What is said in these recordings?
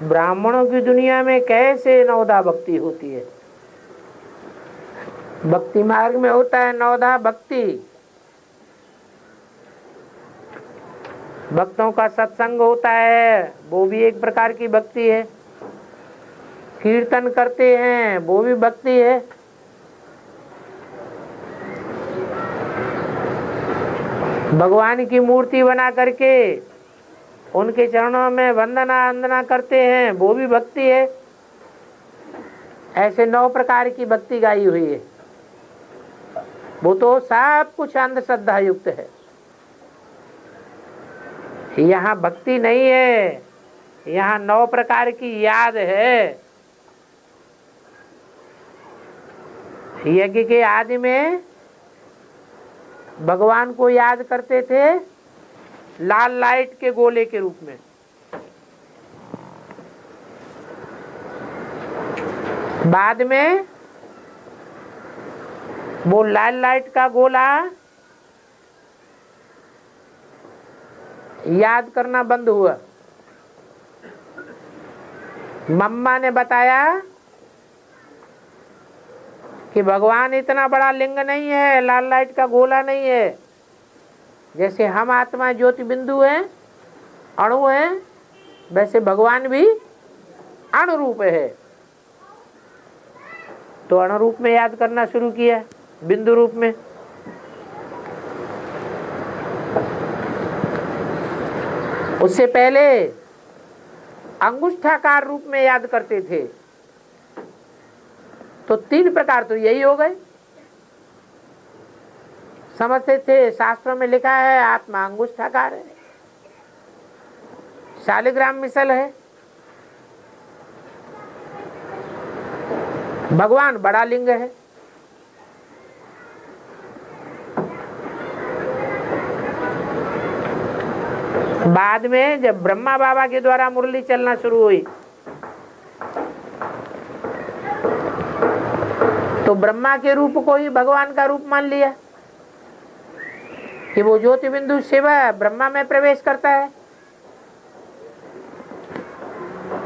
ब्राह्मणों की दुनिया में कैसे नवधा भक्ति होती है? भक्ति मार्ग में होता है नवधा भक्ति। भक्तों का सत्संग होता है, वो भी एक प्रकार की भक्ति है। कीर्तन करते हैं, वो भी भक्ति है। भगवान की मूर्ति बना करके उनके चरणों में वंदना करते हैं, वो भी भक्ति है। ऐसे 9 प्रकार की भक्ति गाई हुई है। वो तो सब कुछ अंधश्रद्धा युक्त है। यहाँ भक्ति नहीं है, यहाँ 9 प्रकार की याद है। यज्ञ के आदि में भगवान को याद करते थे लाल लाइट के गोले के रूप में। बाद में वो लाल लाइट का गोला याद करना बंद हुआ। मम्मा ने बताया कि भगवान इतना बड़ा लिंग नहीं है, लाल लाइट का गोला नहीं है। जैसे हम आत्मा ज्योति बिंदु हैं, अणु हैं, वैसे भगवान भी अणु रूप है। तो अणु रूप में याद करना शुरू किया, बिंदु रूप में। उससे पहले अंगुष्ठाकार रूप में याद करते थे। तो 3 प्रकार तो यही हो गए। समझते थे, शास्त्रों में लिखा है आत्मा अंगुष्ठाकार है, शालिग्राम मिसल है, भगवान बड़ा लिंग है। बाद में जब ब्रह्मा बाबा के द्वारा मुरली चलना शुरू हुई तो ब्रह्मा के रूप को ही भगवान का रूप मान लिया कि वो ज्योति बिंदु शिव ब्रह्मा में प्रवेश करता है।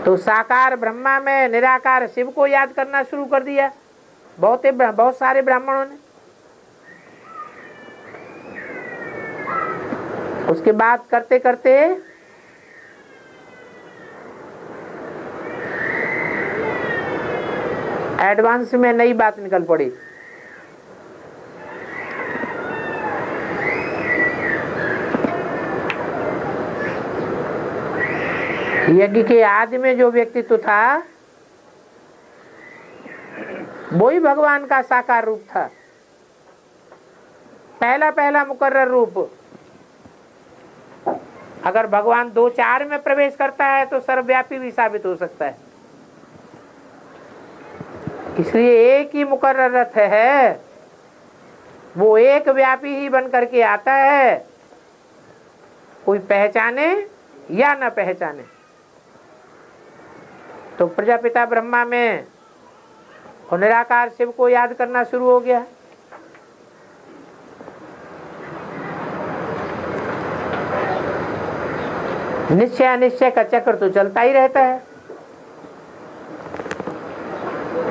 तो साकार ब्रह्मा में निराकार शिव को याद करना शुरू कर दिया बहुत सारे ब्राह्मणों ने। उसके बाद करते करते एडवांस में नई बात निकल पड़ी। यज्ञ के आदि में जो व्यक्तित्व था वो ही भगवान का साकार रूप था, पहला मुकर्रर रूप। अगर भगवान 2-4 में प्रवेश करता है तो सर्वव्यापी भी साबित हो सकता है। इसलिए एक ही मुकर्रर रथ है, वो एक व्यापी ही बन करके आता है, कोई पहचाने या न पहचाने। तो प्रजापिता ब्रह्मा में और निराकार शिव को याद करना शुरू हो गया। निश्चय अनिश्चय का चक्र तो चलता ही रहता है।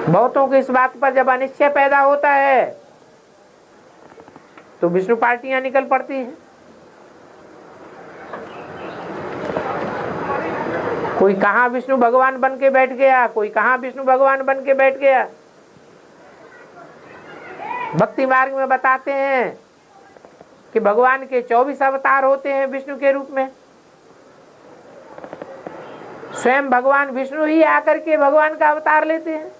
बहुतों को इस बात पर जब अनिश्चय पैदा होता है तो विष्णु पार्टियां निकल पड़ती हैं। कोई कहां विष्णु भगवान बन के बैठ गया, कोई कहां विष्णु भगवान बन के बैठ गया। भक्ति मार्ग में बताते हैं कि भगवान के 24 अवतार होते हैं विष्णु के रूप में। स्वयं भगवान विष्णु ही आकर के भगवान का अवतार लेते हैं।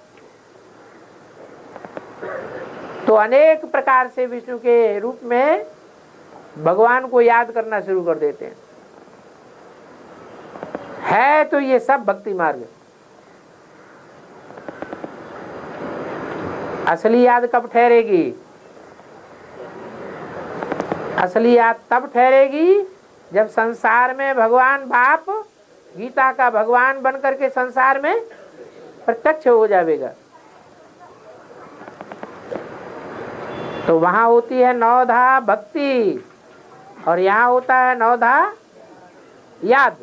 तो अनेक प्रकार से विष्णु के रूप में भगवान को याद करना शुरू कर देते हैं। है तो ये सब भक्ति मार्ग। असली याद कब ठहरेगी? असली याद तब ठहरेगी जब संसार में भगवान बाप गीता का भगवान बनकर के संसार में प्रत्यक्ष हो जाएगा। तो वहां होती है नवधा भक्ति और यहाँ होता है नवधा याद।